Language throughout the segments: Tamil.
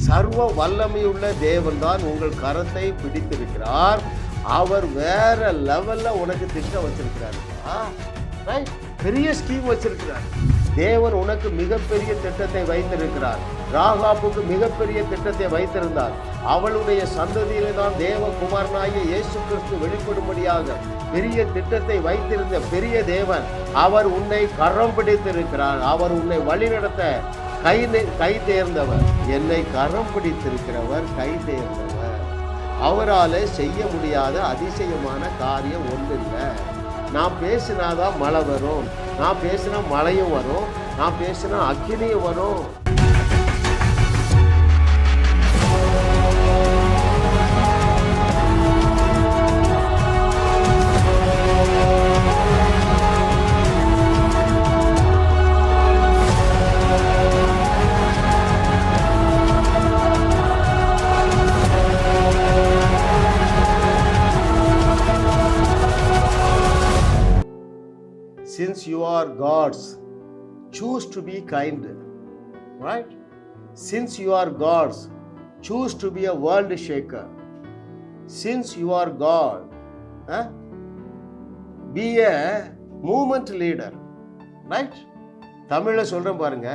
சர்வ வல்லமையுள்ள தேவன் தான் உங்கள் கரத்தை பிடித்திருக்கிறார். அவர் வேற லெவல்ல உனக்கு திட்டம் வச்சிருக்கிறார். பெரிய ஸ்கீம் வச்சிருக்கிறார். தேவன் உனக்கு மிகப்பெரிய திட்டத்தை வைத்திருக்கிறார். ராகாபுக்கு மிகப்பெரிய திட்டத்தை வைத்திருந்தார். அவளுடைய சந்ததியிலே தான் தேவகுமாரனாகிய இயேசு கிறிஸ்து வெளிப்படும்படியாக பெரிய திட்டத்தை வைத்திருந்த பெரிய தேவன் அவர் உன்னை கரம் பிடித்திருக்கிறார். அவர் உன்னை வழிநடத்த கை தேர்ந்தவர். என்னை கரம் பிடித்திருக்கிறவர் கை தேர்ந்தவர். அவரால் செய்ய முடியாத அதிசயமான காரியம் ஒன்றில்லை. நான் பேசினாதான் மழை வரும், நான் பேசினா மழையும் வரும், நான் பேசினா அக்கினியும் வரும். Since you are God's, choose to be kind, right? Since you are God's, choose to be a world shaker. Since you are God, be a movement leader, right? தமிழ்ல சொல்றேன் பாருங்க,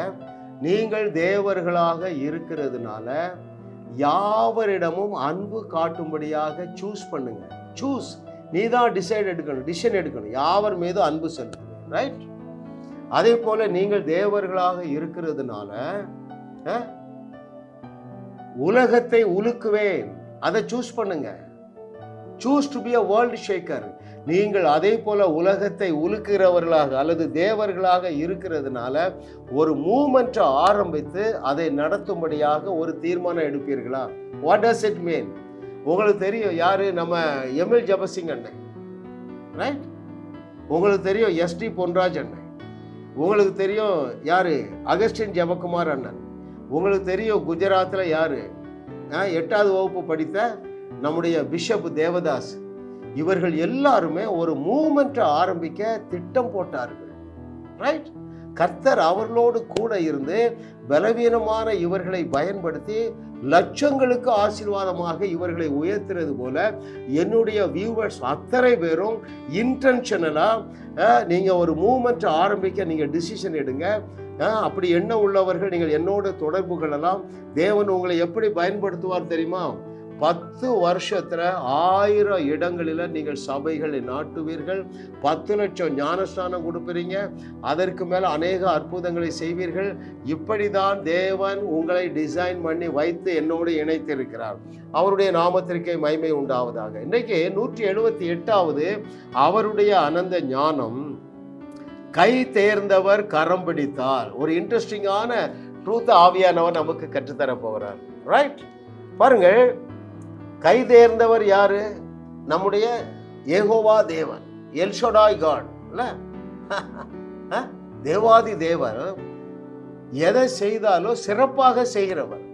நீங்கள் தேவர்களாக இருக்கிறதுனால யாவரிடமும் அன்பு காட்டும்படியாக சூஸ் பண்ணுங்க. சூஸ், நீ தான் டிசிஷன் எடுக்கணும். யாவர் மீது அன்பு செலுத்து, ரைட்? அதே போல நீங்கள் தேவர்களாக இருக்கிறதுனால உலகத்தை உலுக்குவேன், அதை சூஸ் பண்ணுங்க. Choose to be a world Shekar. நீங்கள் அதே போல உலகத்தை உலுக்குகிறவர்களாக அல்லது தேவர்களாக இருக்கிறதுனால ஒரு மூவ்மெண்ட்டை ஆரம்பித்து அதை நடத்தும்படியாக ஒரு தீர்மானம் எடுப்பீர்களா? What does it mean? உங்களுக்கு தெரியும் யாரு நம்ம எம்எல் ஜபசிங் அண்ணன், ரைட்? உங்களுக்கு தெரியும் எஸ்டி பொன்ராஜ் அண்ணன். உங்களுக்கு தெரியும் யாரு அகஸ்டின் ஜெபக்குமார் அண்ணன். உங்களுக்கு தெரியும் குஜராத்தில் யாரு 8வது வகுப்பு படித்த நம்முடைய பிஷப் தேவதாஸ். இவர்கள் எல்லாருமே ஒரு மூவ்மெண்ட்டை ஆரம்பிக்க திட்டம் போட்டார்கள், ரைட்? கர்த்தர் அவர்களோடு கூட இருந்து பலவீனமான இவர்களை பயன்படுத்தி லட்சங்களுக்கு ஆசீர்வாதமாக இவர்களை உயர்த்துறது போல என்னுடைய வியூவர்ஸ் அத்தனை பேரும் இன்டென்ஷனலா நீங்க ஒரு மூவ்மெண்ட் ஆரம்பிக்க நீங்க டிசிஷன் எடுங்க. அப்படி எண்ணம் உள்ளவர்கள் நீங்கள் என்னோட தொடர்பு கொள்ளலாம். தேவன் உங்களை எப்படி பயன்படுத்துவார் தெரியுமா? 10 வருஷத்துல 1000 இடங்களில் நீங்கள் சபைகளை நாட்டுவீர்கள். 10 லட்சம் ஞானஸ்நானம் கொடுப்பீங்க. அதற்கு மேல அநேக அற்புதங்களை செய்வீர்கள். இப்படிதான் தேவன் உங்களை டிசைன் பண்ணி வைத்து என்னோடு இணைத்திருக்கிறார். அவருடைய நாமத்திற்கே மகிமை உண்டாவதாக. இன்றைக்கு 178வது அவருடைய அனந்த ஞானம் கை தேர்ந்தவர் கரம் பிடித்தார். ஒரு இன்ட்ரெஸ்டிங்கான ட்ரூத் ஆவியானவர் நமக்கு கற்றுத்தர போகிறார், ரைட்? பாருங்கள், கை தேர்ந்தவர் யாரு? நம்முடைய யெகோவா தேவன், எல்ஷடாய் காட், தேவாதி தேவர். எதை செய்தாலும் சிறப்பாக செய்கிறவர்,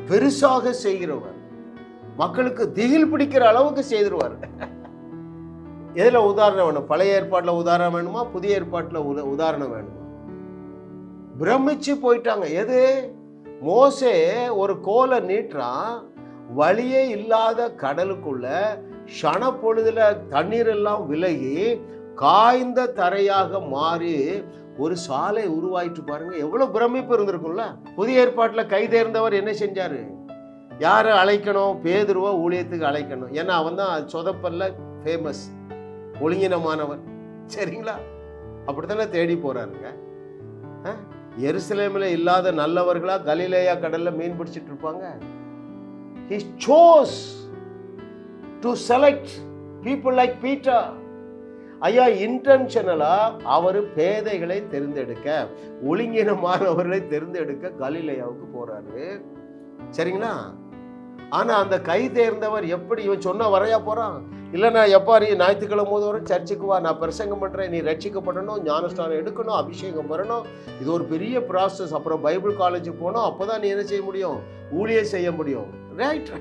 பெருசாக செய்கிறவர், மக்களுக்கு திகில் பிடிக்கிற அளவுக்கு செய்திருவார். எதுல உதாரணம் வேணும்? பழைய ஏற்பாட்டில் உதாரணம் வேணுமா? புதிய ஏற்பாட்டில் உதாரணம் வேணுமா? பிரமிச்சு போயிட்டாங்க. எது? மோசே ஒரு கோலை நீட்டுறான், வழியே இல்லாத கடலுக்குள்ள ஷண பொழுதுல தண்ணீர் எல்லாம் விலகி காய்ந்த தரையாக மாறி ஒரு சாலை உருவாயிட்டு பாருங்க. எவ்வளவு பிரமிப்பு இருந்திருக்கும்ல. புதிய ஏற்பாட்டில் கை தேர்ந்தவர் என்ன செஞ்சாரு? யாரை அழைக்கணும்? பேதுருவ ஊழியத்துக்கு அழைக்கணும். ஏன்னா அவன் தான் சொதப்பல்ல ஃபேமஸ், ஒழுங்கினமானவர். சரிங்களா? அப்படித்தானே தேடி போறாருங்க. எருசலேமில் இல்லாத நல்லவர்களா கலிலேயா கடல்ல மீன் பிடிச்சிட்டு இருப்பாங்க. He chose to select people like Peter. ஐயா, இன்டென்ஷனலா அவர் பேதைகளை தேர்ந்தெடுக்க, ஒழுங்கினமானவர்களை தேர்ந்தெடுக்க கலிலேயாவுக்கு போறாரு. சரிங்களா? ஆனா அந்த கை தேர்ந்தவர் எப்படி? இவன் சொன்ன வரையா போறான்? இல்ல, நான் எப்பா நீ ஞாயிற்றுக்கிழமை வரும் சர்ச்சுக்கு வா, நான் பிரசங்கம் பண்றேன், நீ ரட்சிக்கப்படணும், ஞானஸ்நானம் எடுக்கணும், அபிஷேகம் வரணும், இது ஒரு பெரிய ப்ராசஸ். அப்புறம் பைபிள் காலேஜுக்கு போனோம், அப்பதான் நீ என்ன செய்ய முடியும்? ஊழியம் செய்ய முடியும், ரைட்?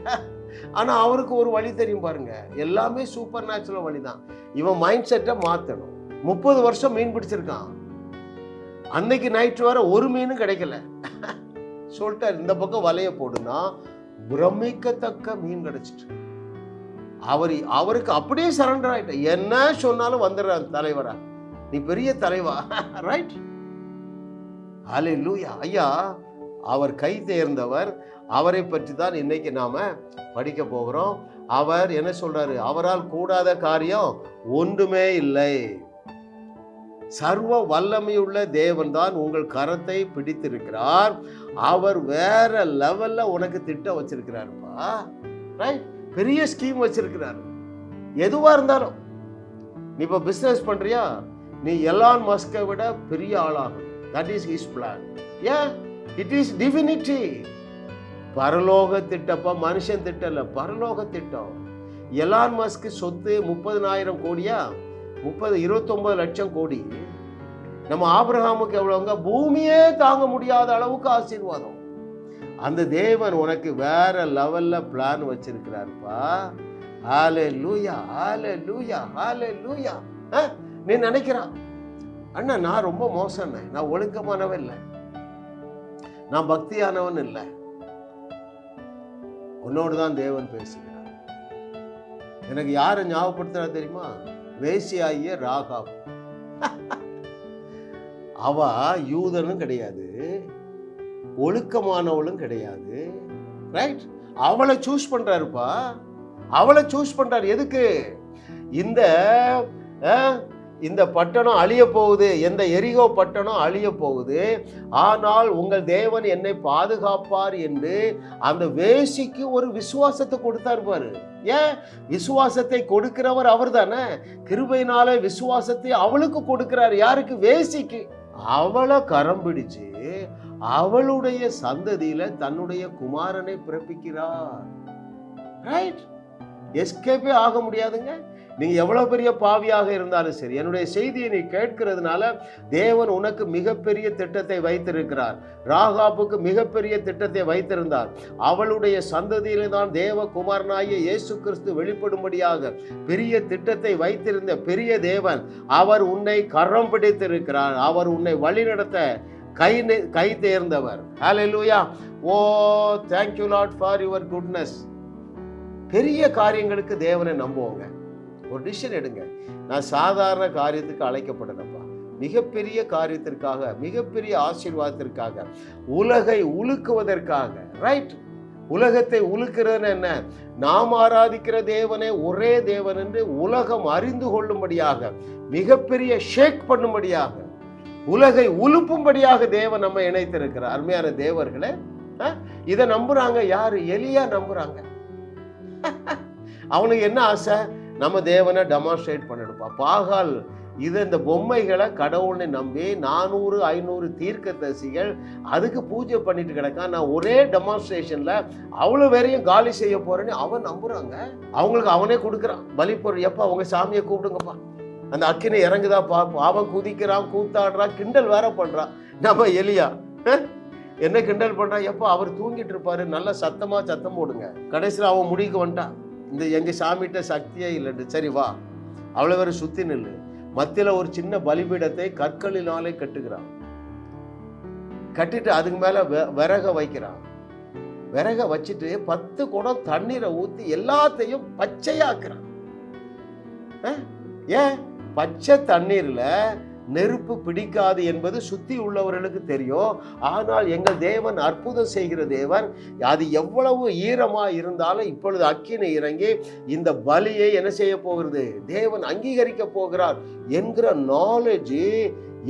ஆனா அவருக்கு ஒரு வழி தெரியும் பாருங்க. எல்லாமே சூப்பர் நேச்சுரல் வழி தான். இவன் மைண்ட் செட்டை மாத்தணும். 30 வருஷம் மீன் பிடிச்சிருக்கான். அன்னைக்கு நைட்டு வர ஒரு மீனும் கிடைக்கல. சொல்லிட்டாரு, இந்த பக்கம் வலைய போடுனா பிரமிக்கத்தக்க மீன் கிடைச்சிட்டு. அவருக்கு அப்படியே சரண்டர் ஆயிட்ட. என்ன சொன்னாலும் வந்துடுற தலைவரா, நீ பெரிய தலைவா, ரைட்? ஹல்லேலூயா. ஐயா அவர் கை தேர்ந்தவர். அவரை பற்றி தான் இன்னைக்கு நாம படிக்க போகிறோம். அவர் என்ன சொல்றாரு? அவரால் கூடாத காரியம் ஒன்றுமே இல்லை. சர்வ வல்லமையுள்ள தேவன் தான் உங்கள் கரத்தை பிடித்திருக்கிறார். அவர் வேற லெவல்ல உனக்கு திட்டம் வச்சிருக்கிறாருப்பா, ரைட்? பெரிய ஸ்கீம் வச்சிருக்கிறாரு. எதுவா இருந்தாலும், நீ இப்ப பிசினஸ் பண்றியா, நீ எலான் மஸ்கை விட பெரிய ஆளாகும். That is his plan. ஏன்? It is divinity. பரலோக திட்டப்பா, மனுஷன் திட்டம் இல்ல, பரலோக திட்டம். எலான் மஸ்க் சொத்து 30,000 கோடியா, 29 லட்சம் கோடி. நம்ம ஆபிரகாமுக்கு எவ்வளவுங்க? பூமியே தாங்க முடியாத அளவுக்கு ஆசீர்வாதம். அந்த தேவன் உனக்கு வேற லெவல்ல பிளான் வச்சிருக்கிறாருப்பா. ஹல்லேலூயா, ஹல்லேலூயா, ஹல்லேலூயா. நீ நினைக்கிறான், அண்ணா நான் ரொம்ப மோசம், நான் ஒழுக்கமானவன் இல்லை, நான் பக்தியானவன் இல்லை. உன்னோடு தான் தேவன் பேசுகிறார். எனக்கு யாரை ஞாபகப்படுத்துறா தெரியுமா? வேசியாகிய ராகாப். அவ யூதனும் கிடையாது, ஒழுக்கமானவளும் கிடையாது, ரைட்? அவளை சூஸ் பண்றாருப்பா, அவளை சூஸ் பண்றாரு. எதுக்கு? இந்த பட்டணம் அழிய போகுது, எந்த எரிகோ பட்டணம் அழிய போகுது, ஆனால் உங்கள் தேவன் என்னை பாதுகாப்பார் என்று அந்த வேசிக்கு ஒரு விசுவாசத்தை கொடுத்தார் பாரு. ஏன்? விசுவாசத்தை கொடுக்கிறவர் அவர் தானே. கிருபையினாலே விசுவாசத்தை அவளுக்கு கொடுக்கிறார். யாருக்கு? வேசிக்கு. அவளை கரம் பிடிச்சு அவளுடைய சந்ததியில தன்னுடைய குமாரனை பிறப்பிக்கிறார், ரைட்? எஸ்கேப்பே ஆக முடியாதுங்க. நீங்க எவ்வளவு பெரிய பாவியாக இருந்தாலும் சரி, என்னுடைய செய்தியை நீ கேட்கிறதுனால தேவன் உனக்கு மிகப்பெரிய திட்டத்தை வைத்திருக்கிறார். ராகாபுக்கு மிகப்பெரிய திட்டத்தை வைத்திருந்தார். அவளுடைய சந்ததியிலே தான் தேவ குமாரனாகிய இயேசு கிறிஸ்து வெளிப்படும்படியாக பெரிய திட்டத்தை வைத்திருந்த பெரிய தேவன் அவர் உன்னை கரம் பிடித்திருக்கிறார். அவர் உன்னை வழிநடத்த கை தேர்ந்தவர். ஹல்லேலூயா. ஓ thank you Lord for your goodness. பெரிய காரியங்களுக்கு தேவனை நம்புவோங்க. ஒரு டிசிஷன் எடுங்க. நான் சாதாரண காரியத்துக்கு அழைக்கப்படலப்பா, மிகப்பெரிய காரியத்திற்காக, மிகப்பெரிய ஆசீர்வாதத்திற்காக, உலகை உலுக்குவதற்காக, ரைட்? உலகத்தை உலுக்கிறது என்ன? நாம் ஆராதிக்கிற தேவனே ஒரே தேவன் என்று உலகம் அறிந்து கொள்ளும்படியாக, மிகப்பெரிய ஷேக் பண்ணும்படியாக, உலகை உலுப்பும்படியாக தேவன் நம்ம இணைத்திருக்கிறார். அருமையான தேவர்களே, இதை நம்புறாங்க யாரு? எலியா நம்புறாங்க. அவனுக்கு என்ன ஆசை? நம்ம தேவனை டெமான்ஸ்ட்ரேட் பண்ணிடுப்பா. பாகால் இந்த பொம்மைகளை கடவுள்னு நம்பி 400-500 தீர்க்கதரிசிகள் அதுக்கு பூஜை பண்ணிட்டு கிடக்கான். நான் ஒரே டெமான்ஸ்ட்ரேஷன்ல அவ்வளவு வேறையும் காலி செய்ய போறேன்னு அவன் நம்புறாங்க. அவங்களுக்கு அவனே கொடுக்குறான் பலி பொருள். எப்ப அவங்க சாமியை கூப்பிடுங்கப்பா, அந்த அக்கினை இறங்குதா பாப்போம். அவன் குதிக்கிறான், கூத்தாடுறான், கிண்டல் வேற பண்றான். நம்ம எலியா என்ன கிண்டல் பண்றான்? எப்ப அவர் தூங்கிட்டு இருப்பாரு, நல்ல சத்தம் போடுங்க. கடைசியில் அவன் முடிக்கு வந்துட்டான், இந்த எங்க சாமிகிட்ட சக்தியே இல்லைன்னு. சரி வா, அவ்வளோ பேர் சுத்தி நில்லு. மத்தியில் ஒரு சின்ன பலிபீடத்தை கற்களினாலே கட்டுகிறான். கட்டிட்டு அதுக்கு மேல விறக வைக்கிறான். விறக வச்சுட்டு 10 குடம் தண்ணீரை ஊத்தி எல்லாத்தையும் பச்சையாக்குறான். ஏன்? பச்சை தண்ணீர்ல நெருப்பு பிடிக்காது என்பது சுத்தி உள்ளவர்களுக்கு தெரியும். ஆனால் எங்கள் தேவன் அற்புதம் செய்கிற தேவன். அது எவ்வளவு ஈரமா இருந்தாலும் இப்பொழுது அக்கினி இறங்கி இந்த பலியை என்ன செய்ய போகிறது? தேவன் அங்கீகரிக்க போகிறார் என்கிற நாலேஜ்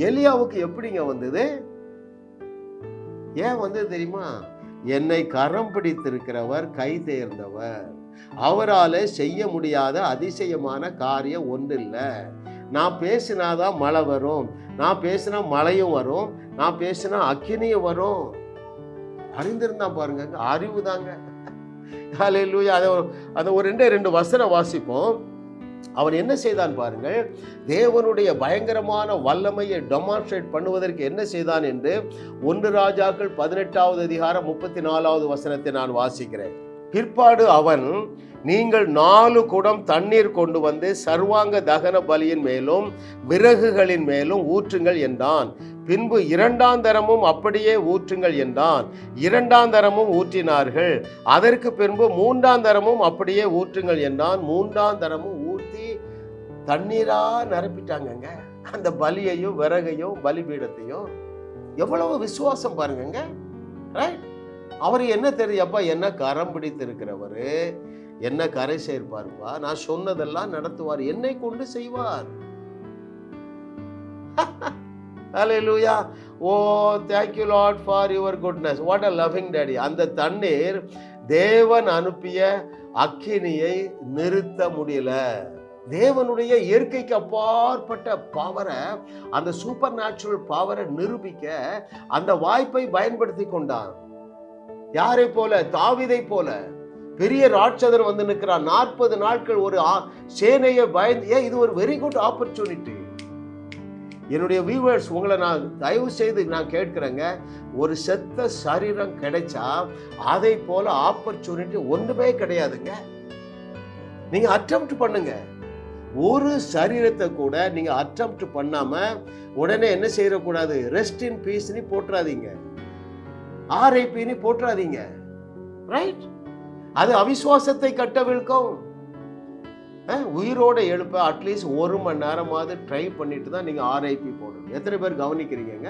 எலியாவுக்கு எப்படிங்க வந்தது? ஏன் வந்தது தெரியுமா? என்னை கரம் பிடித்திருக்கிறவர் கை தேர்ந்தவர், அவரால் செய்ய முடியாத அதிசயமான காரியம் ஒன்றில்லை. நான் பேசினாதான் மழை வரும், நான் பேசினா மழையும் வரும், நான் பேசினா அக்கினியும் வரும். அறிந்திருந்தான் பாருங்க, அறிவு தாங்க. ஹல்லேலூயா. அதை ஒரு 2 வசனம் வாசிப்போம். அவன் என்ன செய்தான் பாருங்கள். தேவனுடைய பயங்கரமான வல்லமையை டெமான்ஸ்ட்ரேட் பண்ணுவதற்கு என்ன செய்தான் என்று 1 ராஜாக்கள் 18வது அதிகாரம் 34வது வசனத்தை நான் வாசிக்கிறேன். பிற்பாடு அவன், நீங்கள் 4 குடம் தண்ணீர் கொண்டு வந்து சர்வாங்க தகன பலியின் மேலும் விறகுகளின் மேலும் ஊற்றுங்கள் என்றான். பின்பு 2ஆம் தரமும் அப்படியே ஊற்றுங்கள் என்றான். 2ஆம் தரமும் ஊற்றினார்கள். அதற்கு பின்பு 3ஆம் தரமும் அப்படியே ஊற்றுங்கள் என்றான். 3ஆம் தரமும் ஊற்றி தண்ணீரா நிரப்பிட்டாங்கங்க அந்த பலியையும் விறகையும் பலிபீடத்தையும். எவ்வளவு விசுவாசம் பாருங்க. அவர் என்ன தெரியுப்பா, என்ன கரம் பிடித்து இருக்கிறவரு, என்ன கரை சேர்ப்பார்ப்பா, நான் சொன்னதெல்லாம் நடத்துவார், என்னை கொண்டு செய்வார். Hallelujah. Oh, thank you Lord for your goodness. What a loving daddy. அந்த தண்ணீர் தேவன் அனுப்பிய அக்கினியை நிறுத்த முடியல. தேவனுடைய இயற்கைக்கு அப்பாற்பட்ட பவரை, அந்த சூப்பர் நேச்சுரல் பவரை நிரூபிக்க அந்த வாய்ப்பை பயன்படுத்தி கொண்டான். யாரை போல? தாவீதை போல. பெரிய ராட்சதர் வந்து நிற்கிறான். 40 நாட்கள் ஒரு சேனையை பயந்து. இது ஒரு வெரி குட் ஆப்பர்ச்சுனிட்டி. என்னுடைய வியூவர்ஸ், உங்களை நான் தயவு செய்து நான் கேட்கிறேங்க, ஒரு செத்த சரீரம் கிடைச்சா அதை போல ஆப்பர்ச்சுனிட்டி ஒன்றுமே கிடையாதுங்க. நீங்க அட்டெம்ப்ட் பண்ணுங்க. ஒரு சரீரத்தை கூட நீங்க அட்டெம்ப்ட் பண்ணாம உடனே என்ன செய்யக்கூடாது? ரெஸ்ட் இன் பீஸ்னு போட்டுறாதீங்க, RIPன்னு போட்டுறாதீங்க. ரைட்? அது அவிசுவாசத்தை கட்டவிழ்க்கும். உயிரோட எழுப்ப அட்லீஸ்ட் 1 மணி நேரமாவது ட்ரை பண்ணிட்டு தான் நீங்க RIP போடணும். எத்தனை பேர் கவனிக்கிறீங்க?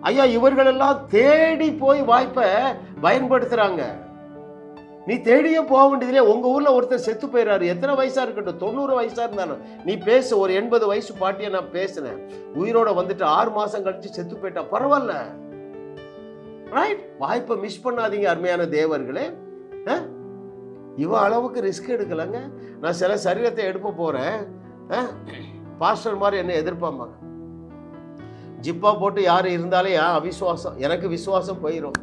ஐயா, இவர்களெல்லாம் தேடி போய் வாய்ப்பை பயன்படுத்துறாங்க. நீ தேடியே போக வேண்டியதுல. உங்க ஊர்ல ஒருத்தர் செத்து போயிறாரு, எத்தனை வயசா இருக்கட்டும், 90 வயசா இருந்தாலும் நீ பேசு. ஒரு 80 வயசு பாட்டியை நான் பேசினேன், உயிரோட வந்துட்டு 6 மாசம் கழிச்சு செத்து போயிட்டா, பரவாயில்ல. ரைட்? வாய்ப்பை மிஸ் பண்ணாதீங்க அருமையான தேவர்களே. இவன் அளவுக்கு ரிஸ்க் எடுக்கலங்க. நான் சில சரீரத்தை எடுப்ப போறேன், பாஸ்டர் மாதிரி என்ன எதிர்பார்ப்பாங்க. ஜிப்பா போட்டு யாரு இருந்தாலே அவிசுவாசம், எனக்கு விசுவாசம் போயிடும்.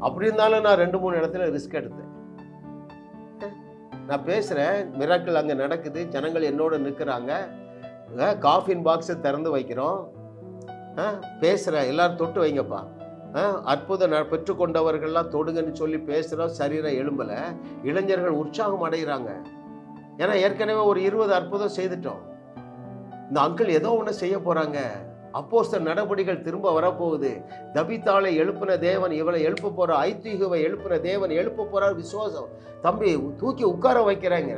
அப்படி இருந்தாலும் நான் 2-3 இடத்துல ரிஸ்க் எடுத்தேன். நான் பேசுறேன், மிராக்கிள் அங்க நடக்குது, ஜனங்கள் என்னோட நிற்கிறாங்க, காஃபின் பாக்ஸை திறந்து வைக்கிறோம், பேசுறேன், எல்லாரும் தொட்டு வைங்கப்பா, அற்புதம் பெற்றுக்கொண்டவர்கள்லாம் தொடுங்கன்னு சொல்லி பேசுகிறோம். சரீரம் எழும்பல, இளைஞர்கள் உற்சாகம் அடைகிறாங்க. ஏன்னா ஏற்கனவே ஒரு 20 அற்புதம் செய்துட்டோம். இந்த அங்கிள் ஏதோ ஒன்று செய்ய போறாங்க. அப்போஸ்தலர் நடபடிகள் திரும்ப வரப்போகுது. தபித்தாளை எழுப்பின தேவன் இவளை எழுப்ப போற, ஐத்தியுவை எழுப்பின தேவன் எழுப்ப போறார். விசுவாசம். தம்பி தூக்கி உட்கார வைக்கிறாங்க.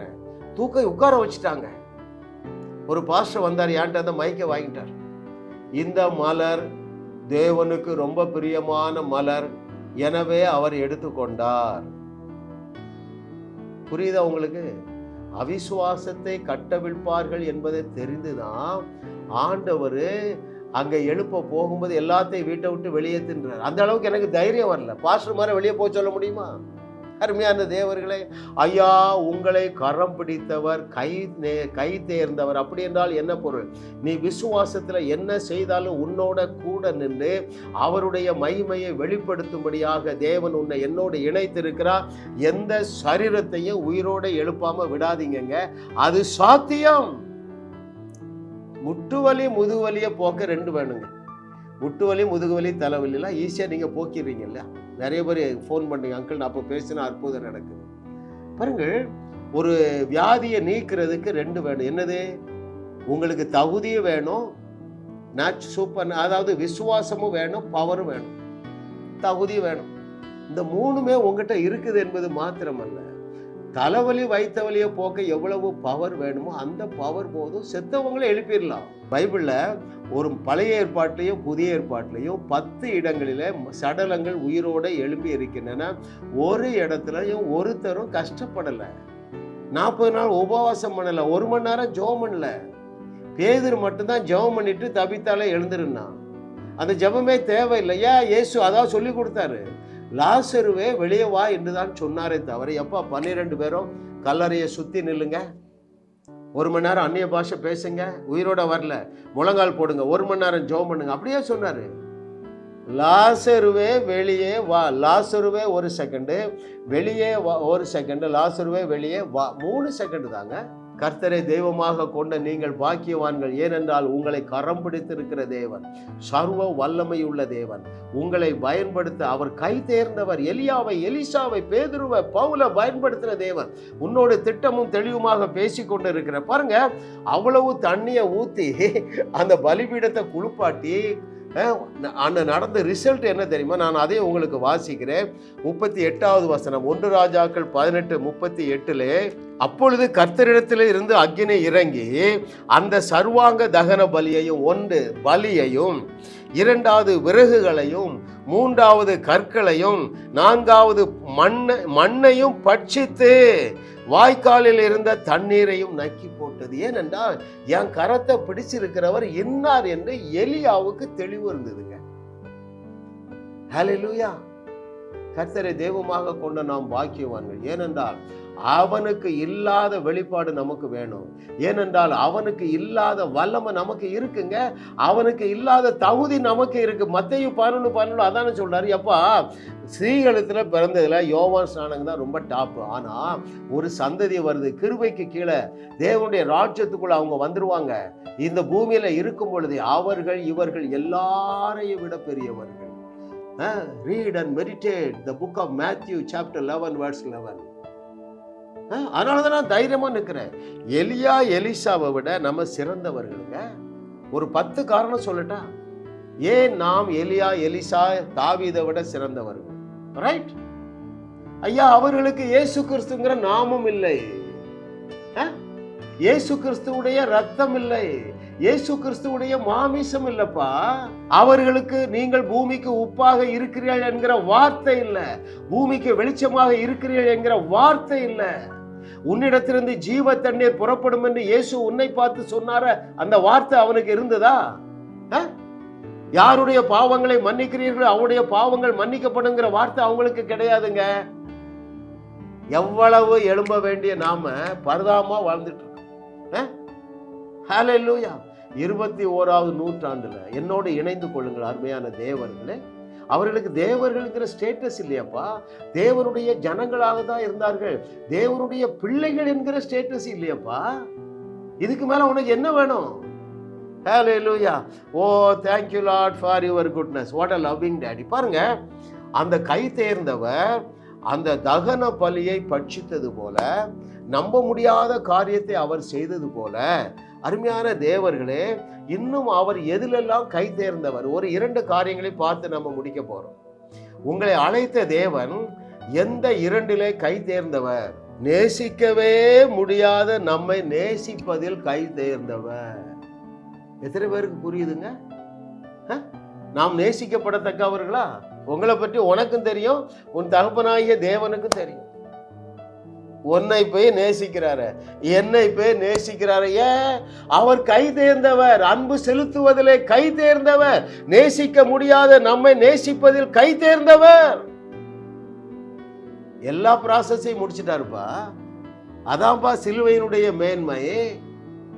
தூக்கி உட்கார வச்சுட்டாங்க. ஒரு பாஸ்டர் வந்தார், என்கிட்ட அந்த மைக்கை வாங்கிட்டார். இந்த மலர் தேவனுக்கு ரொம்ப பிரியமான மலர், எனவே அவர் எடுத்துக்கொண்டார். புரியுதா உங்களுக்கு? அவிசுவாசத்தை கட்டவிழ்ப்பார்கள் என்பதை தெரிந்துதான் ஆண்டவர் அங்க எழுப்ப போகும்போது எல்லாத்தையும் வீட்டை விட்டு வெளியே தின்றார். அந்த அளவுக்கு எனக்கு தைரியம் வரல. பாஸ்டர் மாதிரி வெளியே போய் சொல்ல முடியுமா? அருமையான தேவர்களே, ஐயா உங்களை கரம் பிடித்தவர், கை தேர்ந்தவர். அப்படி என்றால் என்ன பொருள்? நீ விசுவாசத்துல என்ன செய்தாலும் உன்னோட கூட நின்று அவருடைய மகிமையை வெளிப்படுத்தும்படியாக தேவன் உன்னை என்னோடு இணைத்திருக்கிறார். எந்த சரீரத்தையும் உயிரோட எழுப்பாம விடாதீங்க. அது சாத்தியம். முட்டுவலி முதுவலியை போக்க 2 வேணுங்க. முட்டுவலி முதுகுவலி தலைவலிலாம் ஈஸியாக நீங்கள் போக்கிடுறீங்க இல்லையா? நிறைய பேர் ஃபோன் பண்ணுறீங்க, அங்கிள் நான் அப்போ பேசினா அற்புதம் நடக்குது. பாருங்கள், ஒரு வியாதியை நீக்கிறதுக்கு 2 வேணும். என்னது? உங்களுக்கு தகுதியும் வேணும், சூப்பர், அதாவது விசுவாசமும் வேணும், பவரும் வேணும், தகுதியும் வேணும். இந்த 3மே உங்ககிட்ட இருக்குது என்பது மாத்திரமல்ல, தலைவலி வைத்தவலியை போக்க எவ்வளவு பவர் வேணுமோ அந்த பவர் போதும். செத்தவங்களை எழுப்பிடலாம். பைபிள்ல ஒரு பழைய ஏற்பாட்டிலையும் புதிய ஏற்பாட்டிலையும் 10 இடங்களில சடலங்கள் உயிரோட எழும்பி இருக்கின்றன. ஒரு இடத்துலையும் ஒருத்தரும் கஷ்டப்படலை. 40 நாள் உபவாசம் பண்ணல, 1 மணி நேரம் ஜெபம் பண்ணல. பேதுரு மட்டும்தான் ஜெபம் பண்ணிட்டு தபித்தாலே எழுந்திருந்தான். அந்த ஜெபமே தேவையில்லையா? இயேசு அதான் சொல்லி கொடுத்தாரு, லாசருவே வெளியே வா என்றுதான் சொன்னாரே தவிர, எப்பா 12 பேரும் கல்லறையை சுத்தி நில்லுங்க, 1 மணி நேரம் அந்நிய பாஷை பேசுங்க, உயிரோட வரல முழங்கால் போடுங்க, 1 மணி நேரம் ஜெபம் பண்ணுங்க, அப்படியே சொன்னாரு. லாசருவே வெளியே வா, லாசருவே 1 செகண்டு வெளியே வா, 1 செகண்டு லாசருவே வெளியே வா, 3 செகண்டு தாங்க. கர்த்தரை தெய்வமாக கொண்ட நீங்கள் பாக்கியவான்கள். ஏனென்றால் உங்களை கரம் பிடித்திருக்கிற தேவன் சர்வ வல்லமையுள்ள தேவன். உங்களை பயன்படுத்த அவர் கை தேர்ந்தவர். எலியாவை, எலிசாவை, பேதுருவை, பவுலை பயன்படுத்தின தேவன் உன்னோட திட்டமும் தெளிவுமாக பேசி கொண்டு இருக்கிற பாருங்க. அவ்வளவு தண்ணியை ஊத்தி அந்த பலிபீடத்தை குளிப்பாட்டி நடந்த ரிசல்ட் என்ன தெரியுமா? நான் அதே உங்களுக்கு வாசிக்கிறேன். 38வது வசனம், 1 ராஜாக்கள் 18:38. அப்பொழுது கர்த்தரிடத்தில் இருந்து அக்கினி இறங்கி அந்த சர்வாங்க தகன பலியையும், 1 பலியையும், 2வது விறகுகளையும், 3வது கற்களையும், 4வது மண்ணையும் பட்சித்து வாய்க்காலில் இருந்த தண்ணீரையும் நக்கி போட்டது. ஏனென்றால் என் கரத்தை பிடிச்சிருக்கிறவர் இன்னார் என்று எலியாவுக்கு தெளிவு இருந்ததுங்க. ஹல்லேலூயா. கர்த்தரை தெய்வமாக கொண்ட நாம் பாக்கியவான்கள். ஏனென்றால் அவனுக்கு இல்லாத வெளிப்பாடு நமக்கு வேணும். ஏனென்றால் அவனுக்கு இல்லாத வல்லமை நமக்கு இருக்குங்க. அவனுக்கு இல்லாத தகுதி நமக்கு இருக்கு. மத்தேயு 11:12 அதானே சொல்றாரு. எப்பா, ஸ்ரீகளுத்துல பிறந்ததுல யோவான் ஸ்நானங்க தான் ரொம்ப டாப். ஆனா ஒரு சந்ததி வருது, கிருபைக்கு கீழே தேவனுடைய ராஜ்யத்துக்குள்ள அவங்க வந்துருவாங்க. இந்த பூமியில இருக்கும் பொழுது அவர்கள் இவர்கள் எல்லாரையும் விட பெரியவர்கள். Read and meditate the book of Matthew chapter 11 verse 11. அதனாலதான் நான் தைரியமா நிற்கிறேன். எலியா, எலிசாவை விட நம்ம சிறந்தவர்களுங்க. ஒரு 10 காரணம் சொல்லட்டா ஏன் நாம் எலியா, எலிசா, தாவீதை விட சிறந்தவர்கள். ரைட் ஐயா, அவர்களுக்கு இயேசு கிறிஸ்துங்கிற நாமம் இல்லை, இயேசு கிறிஸ்துவுடைய ரத்தம் இல்லை, இயேசு கிறிஸ்துவுடைய மாமிசம் இல்லப்பா. அவர்களுக்கு நீங்கள் பூமிக்கு உப்பாக இருக்கிறீர்கள் என்கிற வார்த்தை இல்லை, பூமிக்கு வெளிச்சமாக இருக்கிறீர்கள் என்கிற வார்த்தை இல்லை. உன்னிடத்திலிருந்து ஜீவ தண்ணீர் புறப்படும் என்று இயேசு உன்னை பார்த்து சொன்னார, அந்த வார்த்தை அவனுக்கு இருந்ததா? யாருடைய பாவங்களை மன்னிக்கிறீர்கள் அவருடைய பாவங்கள் மன்னிக்கப்படுங்கிற வார்த்தை அவங்களுக்கு கிடையாதுங்க. எவ்வளவு எழும்ப வேண்டிய நாம பரிதாபமா வாழ்ந்துட்டு இருக்கோம். ஹல்லேலூயா. 21வது நூற்றாண்டுல என்னோடு இணைந்து கொள்ளுங்கள் அருமையான தேவர்களே. அவர்களுக்கு தேவர்களுங்கிற ஸ்டேட்டஸ் இல்லையாப்பா, தேவனுடைய ஜனங்களாக தான் இருந்தார்கள். தேவனுடைய பிள்ளைகள் என்கிற ஸ்டேட்டஸ் இல்லையாப்பா. இதுக்கு மேல உனக்கு என்ன வேணும்? ஹல்லேலூயா. ஓ, thank you Lord for your goodness. What a loving daddy. பாருங்க, அந்த கை தேர்ந்தவர் அந்த தகன பலியை பட்சித்தது போல, நம்ப முடியாத காரியத்தை அவர் செய்தது போல, அருமையான தேவர்களே, இன்னும் அவர் எதிலெல்லாம் கை தேர்ந்தவர். ஒரு 2 காரியங்களை பார்த்து நம்ம முடிக்க போறோம். உங்களை அழைத்த தேவன் எந்த 2லே கை தேர்ந்தவர்? நேசிக்கவே முடியாத நம்மை நேசிப்பதில் கை தேர்ந்தவர். எத்தனை பேருக்கு புரியுதுங்க? நாம் நேசிக்கப்படத்தக்கவர்களா? உங்களை பற்றி உனக்கும் தெரியும், உன் தகப்பனாகிய தேவனுக்கும் தெரியும். உன்னை போய் நேசிக்கிறாரு, என்னை போய் நேசிக்கிறாரு. ஏன்? அவர் கை தேர்ந்தவர், அன்பு செலுத்துவதிலே கை தேர்ந்தவர், நேசிக்க முடியாத நம்மை நேசிப்பதில் கை தேர்ந்தவர். எல்லா ப்ராசஸையும் முடிச்சிட்டாருப்பா. அதான்ப்பா சிலுவையினுடைய மேன்மை.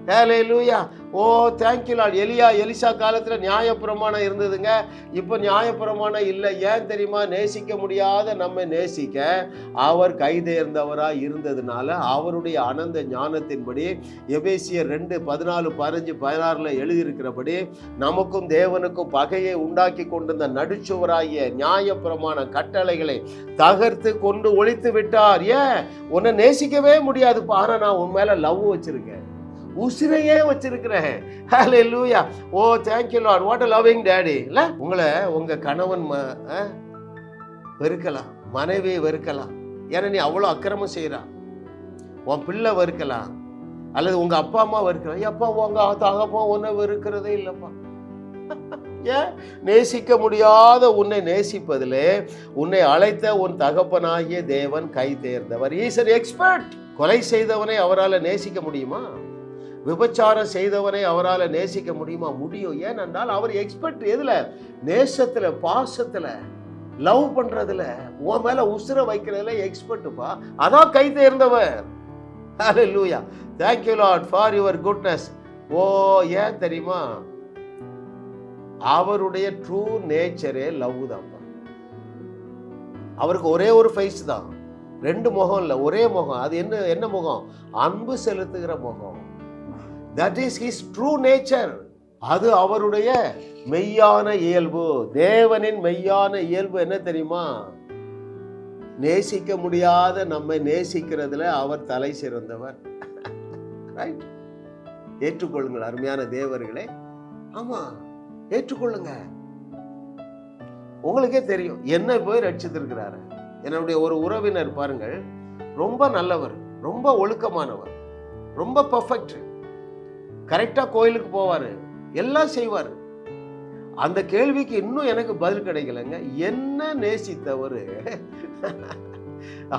ஹல்லேலூயா. ஓ, thank you Lord. எலியா, எலிசா காலத்துல நியாயப்பிரமாணம் இருந்ததுங்க. இப்போ நியாயப்பிரமாணம் இல்லை. ஏன் தெரியுமா? நேசிக்க முடியாத நம்ம நேசிக்க அவர் கைதேர்ந்தவராய் இருந்ததுனால அவருடைய அனந்த ஞானத்தின்படி எபேசியர் 2:14-15-16 எழுதியிருக்கிறபடி நமக்கும் தேவனுக்கும் பகையை உண்டாக்கி கொண்டிருந்த நடுச்சுவராகிய நியாயப்பிரமாண கட்டளைகளை தகர்த்து கொண்டு ஒழித்து விட்டார். ஏன்? உன்னை நேசிக்கவே முடியாதுப்பா, ஆனா நான் உன் மேல லவ் வச்சிருக்கேன், உசிரையே வச்சிருக்கிறேன். ஹல்லேலூயா. ஓ, thank you Lord. What a loving daddy. இல்ல, உங்களை உங்க கணவன் வெறுக்கலாம், மனைவியை வெறுக்கலாம், ஏன்னா நீ அவ்வளோ அக்கிரமம் செய்யறான். உன் பிள்ளை வெறுக்கலாம், அல்லது உங்க அப்பா அம்மா வெறுக்கலாம். எப்பா உங்க தகப்பா உன்னை வெறுக்கிறதே இல்லப்பா. ஏன்? நேசிக்க முடியாத உன்னை நேசிப்பதிலே உன்னை அழைத்த உன் தகப்பனாகிய தேவன் கை தேர்ந்தவர். He is an expert. கொலை செய்தவனை அவரால் நேசிக்க முடியுமா? விபச்சாரம் செய்தவனை அவரால் நேசிக்க முடியுமா? முடியும். ஏனென்றால் அவர் எக்ஸ்பர்ட். எதுல? நேசத்துல, பாசத்துல, லவ் பண்றதுல, உன் மேல உசுர வைக்கிறதுல எக்ஸ்பர்ட்டுப்பா. அதான் கை தேர்ந்தவர். ஹல்லேலூயா. thank you Lord for your goodness. ஓ, ஏன் தெரியுமா? அவருடைய ட்ரூ நேச்சரே லவ் தான்ப்பா. அவருக்கு ஒரே ஒரு ஃபேஸ் தான், 2 முகம் இல்லை, ஒரே முகம். அது என்ன முகம்? அன்பு செலுத்துகிற முகம். That is his true nature. அது அவருடைய மெய்யான இயல்பு. தேவனின் மெய்யான இயல்பு என்ன தெரியுமா? நேசிக்க முடியாத நம்மை நேசிக்கிறதுல அவர் தலை சிறந்தவர். ரைட்? ஏற்றுக்கொள்ளுங்கள் அருமையான தேவர்களே. ஆமா, ஏற்றுக்கொள்ளுங்க. உங்களுக்கே தெரியும் என்ன போய் ரட்சித்திருக்கிறாரு. என்னுடைய ஒரு உறவினர் பாருங்கள், ரொம்ப நல்லவர், ரொம்ப ஒழுக்கமானவர், ரொம்ப பர்ஃபெக்ட், கரெக்டா கோயிலுக்கு போவாரு, எல்லாம் செய்வார். அந்த கேள்விக்கு இன்னும் எனக்கு பதில் கிடைக்கலங்க. என்ன நேசித்தவர்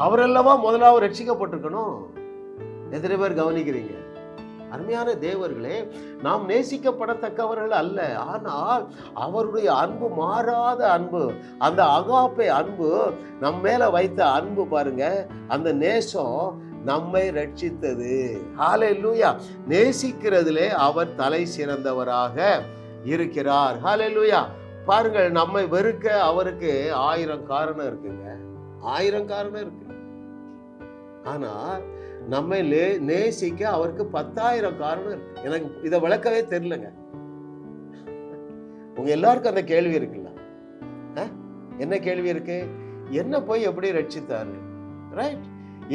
அவரெல்லவா முதலாவது ரட்சிக்கப்பட்டிருக்கணும். எத்தனை பேர் கவனிக்கிறீங்க? அருமையான தேவர்களே, நாம் நேசிக்கப்படத்தக்கவர்கள் அல்ல, ஆனால் அவருடைய அன்பு, மாறாத அன்பு, அந்த அகாப்பே அன்பு, நம்ம மேல வைத்த அன்பு பாருங்க, அந்த நேசம் நம்மை ரட்சித்தது. ஹல்லேலூயா. நேசிக்கிறதிலே அவர் தலை சிறந்தவராக இருக்கிறார். ஹல்லேலூயா. பாருங்கள், நம்மை வெறுக்க அவருக்கு 1000 காரணம் இருக்குங்க, 1000 காரணம் இருக்கு. ஆனா நம்மை நேசிக்க அவருக்கு 10,000 காரணம் இருக்கு. எனக்கு இதை விளக்கவே தெரியலங்க. உங்க எல்லாருக்கும் அந்த கேள்வி இருக்குல்ல? என்ன கேள்வி இருக்கு? என்ன போய் எப்படி ரட்சித்தாரு? ரைட்?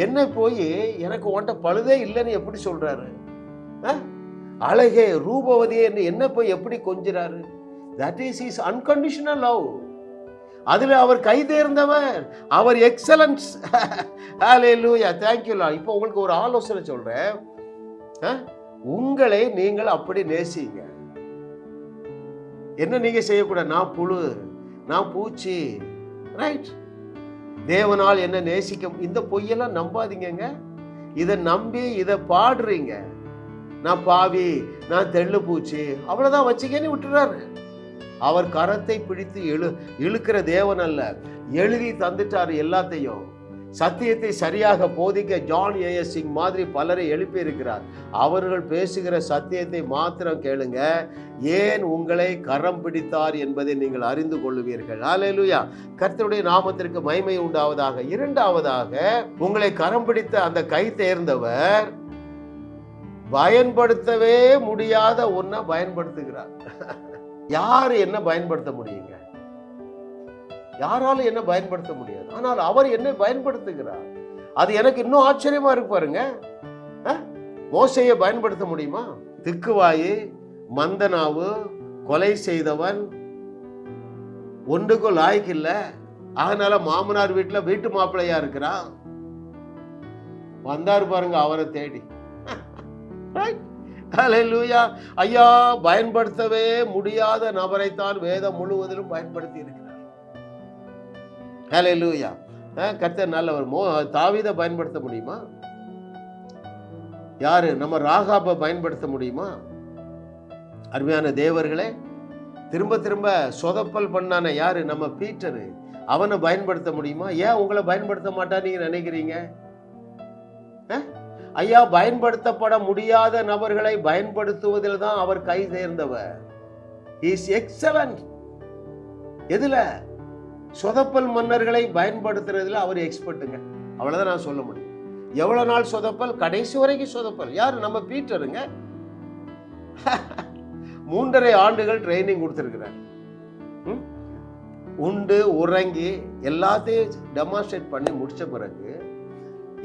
என்ன போய் எனக்கு உன்ட்ட பழுதே இல்லைன்னு எப்படி சொல்றாரு? அழகே ரூபவதியே என்ன போய் எப்படி கொஞ்சிறாரு? That is his unconditional love. அதுல அவர் கை தேர்ந்தவர், அவர் excellence. Hallelujah. Thank you Lord. இப்போ உங்களுக்கு ஒரு ஆலோசனை சொல்றேன். உங்களை நீங்கள் அப்படி நேசிங்க. என்ன நீங்க செய்யக்கூடாது? நான் புழு, நான் பூச்சி. ரைட்? தேவனால் என்ன நேசிக்க, இந்த பொய்யெல்லாம் நம்பாதீங்க. இதை நம்பி இதை பாடுறீங்க, நான் பாவி, நான் தெள்ளு பூச்சி, அவ்வளவுதான் வச்சுக்கன்னு விட்டுறாரு. அவர் கரத்தை பிடித்து இழுக்கிற தேவன் அல்ல, எழுதி தந்துட்டாரு எல்லாத்தையும். சத்தியத்தை சரியாக போதிக்க ஜான் ஏஎஸ் சிங் மாதிரி பலரை எழுப்பி இருக்கிறார். அவர்கள் பேசுகிற சத்தியத்தை மாத்திரம் கேளுங்க. ஏன் உங்களை கரம் பிடித்தார் என்பதை நீங்கள் அறிந்து கொள்ளுவீர்கள். ஹல்லேலூயா. கர்த்தருடைய நாமத்திற்கு மகிமை உண்டாவதாக. இரண்டாவதாக, உங்களை கரம் பிடித்த அந்த கை தேர்ந்தவர் பயன்படுத்தவே முடியாத ஒன்றை பயன்படுத்துகிறார். யாரு என்ன பயன்படுத்த முடியுங்க? யாராலும் என்ன பயன்படுத்த முடியாது. ஆனால் அவர் என்னை பயன்படுத்துகிறார். அது எனக்கு இன்னும் ஆச்சரியமா இருக்கு பாருங்க. மோசையை பயன்படுத்த முடியுமா? திக்குவாயி, மந்தனாவு, கொலை செய்தவன், ஒன்றுக்கும் லாய்க்கு இல்ல, அதனால மாமனார் வீட்டுல வீட்டு மாப்பிள்ளையா இருக்கிறான். வந்தாரு பாருங்க அவரை தேடி. ஹல்லேலூயா. ஐயா, பயன்படுத்தவே முடியாத நபரைத்தான் வேதம் முழுவதிலும் பயன்படுத்தி இருக்கிறார். ஹல்லேலூயா. கர்த்தர் நல்லவர். தாவீதை பயன்படுத்த முடியுமா? யாரு? நம்ம ராகாபை பயன்படுத்த முடியுமா? அருமையான தேவர்களே, திரும்ப திரும்ப சொதப்பல் பண்ணான யாரு? நம்ம பீட்டரு. அவனை பயன்படுத்த முடியுமா? ஏன் உங்களை பயன்படுத்த மாட்டான்னு நீங்க நினைக்கிறீங்க? ஐயா, பயன்படுத்தப்பட முடியாத நபர்களை பயன்படுத்துவதில் தான் அவர் கை தேர்ந்தவர். Is excellent. எதுல? சொதப்பல் மன்னர்களை பயன்படுத்துறதுல அவர் எக்ஸ்பர்ட்டுங்க. அவ்வளவுதான் நான் சொல்ல முடியும். எவ்வளவு நாள் சொதப்பல்? கடைசி வரைக்கும் சொதப்பல். யாரு? நம்ம பீட்டருங்க. 3.5 ஆண்டுகள் ட்ரைனிங் கொடுத்திருக்கிறார். உண்டு உறங்கி எல்லாத்தையும் டெமான்ஸ்ட்ரேட் பண்ணி முடிச்ச பிறகு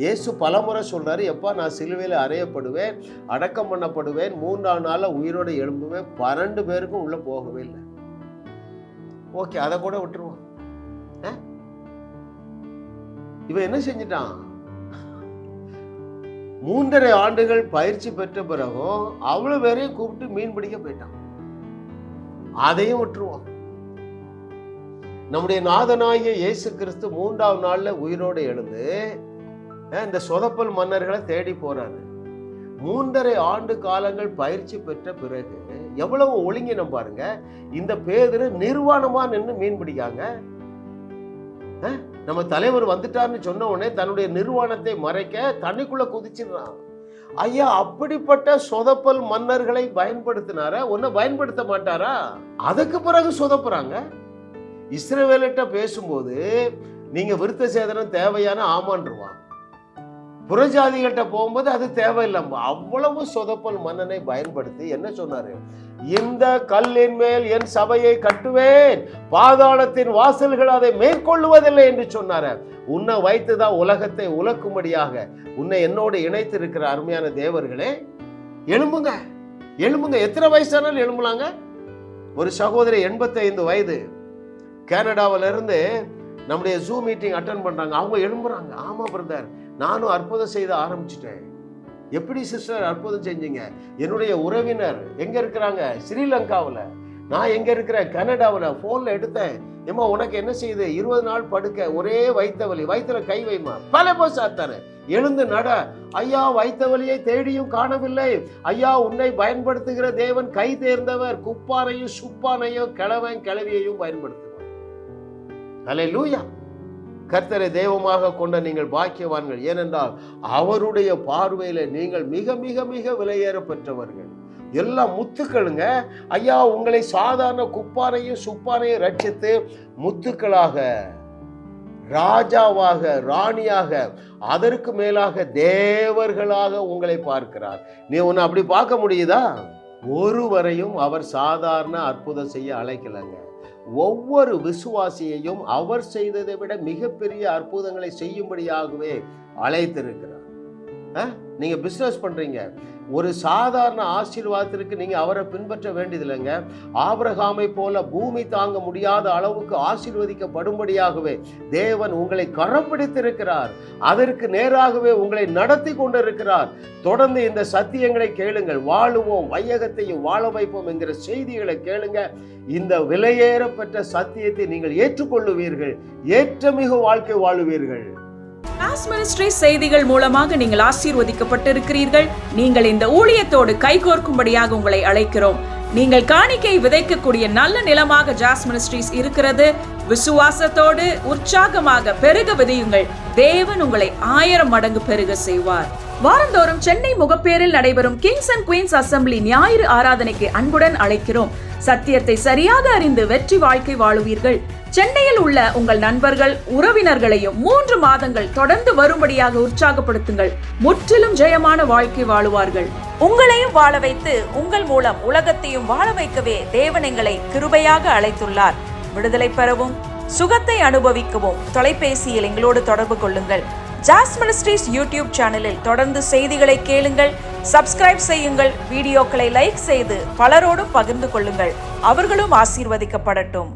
இயேசு பலமுறை சொல்றாரு, எப்பா நான் சிலுவையில் அறையப்படுவேன், அடக்கம் பண்ணப்படுவேன், 3ஆம் நாள்ல உயிரோட எழும்புவேன். 12 பேருக்கும் உள்ள போகவே இல்லை. ஓகே, அதை கூட விட்டுருவோம். இவன் என்ன செஞ்சிட்டான்? 3.5 ஆண்டுகள் பயிற்சி பெற்ற பிறகும் அவ்வளவு பேரையும் கூப்பிட்டு மீன் பிடிக்க போயிட்டான். அதையும் விட்டுருவோம். நம்முடைய நாதனாகிய இயேசு கிறிஸ்து 3ஆம் நாள்ல உயிரோடு எழுந்து இந்த சொதப்பல் மன்னர்களை தேடி போறாரு. 3.5 ஆண்டு காலங்கள் பயிற்சி பெற்ற பிறகு எவ்வளவு ஒழுங்கினம் பாருங்க. இந்த பேதுரு நிர்வாணமா நின்று மீன் பிடிக்காங்க. நம்ம தலைவர் வந்துட்டார்னு சொன்ன உடனே தன்னுடைய நிர்வாணத்தை மறைக்க தண்ணிக்குள்ள குதிச்சிடுறான். ஐயா, அப்படிப்பட்ட சொதப்பல் மன்னர்களை பயன்படுத்தினாரா? ஒன்ன பயன்படுத்த மாட்டாரா? அதுக்கு பிறகு சொதப்புறாங்க. இஸ்ரவேலிட்ட பேசும்போது நீங்க விருத்த சேதனம் தேவையான ஆமான்றுவான். புறஜாதிகிட்ட போகும்போது அது தேவையில்லை. அவ்வளவு சொதப்பல் மன்னனை பயன்படுத்தி என்ன சொன்னாரு? இந்த கல்லின் மேல் என் சபையை கட்டுவேன், பாதாளத்தின் வாசல்கள் அதை மேற்கொள்ளுவதில்லை என்று சொன்னாரு. உன்னை வைத்துதான் உலகத்தை உலக்கும்படியாக உன்னை என்னோடு இணைத்து இருக்கிற அருமையான தேவர்களே, எழும்புங்க எழும்புங்க. எத்தனை வயசானாலும் எழும்பலாங்க. ஒரு சகோதரி 85 வயது கனடாவில இருந்து நம்முடைய ஜூம் மீட்டிங் அட்டன் பண்றாங்க. அவங்க எழும்புறாங்க. ஆமா பிரதர், நானும் அற்புதம் செய்த ஆரம்பிச்சுட்டேன். எப்படி சிஸ்டர் அற்புதம் செஞ்சீங்க? என்னுடைய உறவினர் எங்க இருக்கிறாங்க? ஸ்ரீலங்காவில். நான் எங்க இருக்கிறேன்? கனடாவில். போன்ல எடுத்தேன். ஏமா உனக்கு என்ன செய்யுது? 20 நாள் படுக்க, ஒரே வயிற்று வலி, வயிற்றுல கை வைமா, பல போய் சாத்தாரு. எழுந்து நட. ஐயா, வயிற்று வலியை தேடியும் காணவில்லை. ஐயா, உன்னை பயன்படுத்துகிற தேவன் கை தேர்ந்தவர். குப்பானையும் சுப்பானையும் கிழவன் கிழவியையும் பயன்படுத்துவார். அல்லேலூயா. கர்த்தரை தெய்வமாக கொண்ட நீங்கள் பாக்கியவான்கள். ஏனென்றால் அவருடைய பார்வையில நீங்கள் மிக மிக மிக விலையேற பெற்றவர்கள். எல்லாம் முத்துக்களுங்க. ஐயா, உங்களை சாதாரண குப்பானையும் சுப்பானையும் ரட்சித்து முத்துக்களாக, ராஜாவாக, ராணியாக, அதற்கு மேலாக தேவர்களாக உங்களை பார்க்கிறார். நீ உன்னை அப்படி பார்க்க முடியுதா? ஒருவரையும் அவர் சாதாரண அற்புதம் செய்ய அழைக்கலங்க. ஒவ்வொரு விசுவாசியையும் அவர் செய்ததை விட மிகப்பெரிய அற்புதங்களை செய்யும்படியாகவே அழைத்திருக்கிறார். நீங்க பிசினஸ் பண்றீங்க, ஒரு சாதாரண ஆசீர்வாதத்திற்கு நீங்க அவரை பின்பற்ற வேண்டியதில்லைங்க. ஆபிரகாமை போல பூமி தாங்க முடியாத அளவுக்கு ஆசீர்வதிக்கப்படும்படியாகவே தேவன் உங்களை கரம் பிடித்திருக்கிறார். அதற்கு நேராகவே உங்களை நடத்தி கொண்டிருக்கிறார். தொடர்ந்து இந்த சத்தியங்களை கேளுங்கள். வாழுவோம், வையகத்தையும் வாழ வைப்போம் என்கிற செய்திகளை கேளுங்க. இந்த விலையேறப்பட்ட சத்தியத்தை நீங்கள் ஏற்றுக்கொள்ளுவீர்கள். ஏற்றமிகு வாழ்க்கை வாழுவீர்கள். ஜாஸ் மினிஸ்ட்ரிஸ் செய்திகள் மூலமாக நீங்கள் ஆசீர்வதிக்கப்பட்டிருக்கிறீர்கள். நீங்கள் இந்த ஊழியத்தோடு கைகோர்க்கும்படியாக உங்களை அழைக்கிறோம். நீங்கள் காணிக்கை விதைக்கக்கூடிய நல்ல நிலமாக ஜாஸ் மினிஸ்ட்ரிஸ் இருக்கிறது. விசுவாசத்தோடு உற்சாகமாக பெருக விதையுங்கள். தேவன் உங்களை 1000 மடங்கு பெருக செய்வார். வாரந்தோறும் சென்னை முகப்பேரில் நடைபெறும் கிங்ஸ் அண்ட் குயின்ஸ் அசெம்பிளி ஞாயிறு ஆராதனைக்கு அன்புடன் அழைக்கிறோம். சத்தியத்தை சரியாக அறிந்து வெற்றி வாழ்க்கை வாழுவீர்கள். சென்னையில் உள்ள உங்கள் நண்பர்கள், உறவினர்களையும் 3 மாதங்கள் தொடர்ந்து வரும்படியாக உற்சாகப்படுத்துங்கள். முற்றிலும் ஜெயமான வாழ்க்கை வாழுவார்கள். உங்களையும் வாழ வைத்து உங்கள் மூலம் உலகத்தையும் வாழ வைக்கவே தேவன் எங்களை கிருபையாக அழைத்துள்ளார். விடுதலை பெறவும் சுகத்தை அனுபவிக்கவும் தொலைபேசியில் எங்களோடு தொடர்பு கொள்ளுங்கள். ஜாஸ் மினிஸ்ட்ரிஸ் யூடியூப் சேனலில் தொடர்ந்து செய்திகளை கேளுங்கள். சப்ஸ்கிரைப் செய்யுங்கள். வீடியோக்களை லைக் செய்து பலரோடும் பகிர்ந்து கொள்ளுங்கள். அவர்களும் ஆசீர்வதிக்கப்படட்டும்.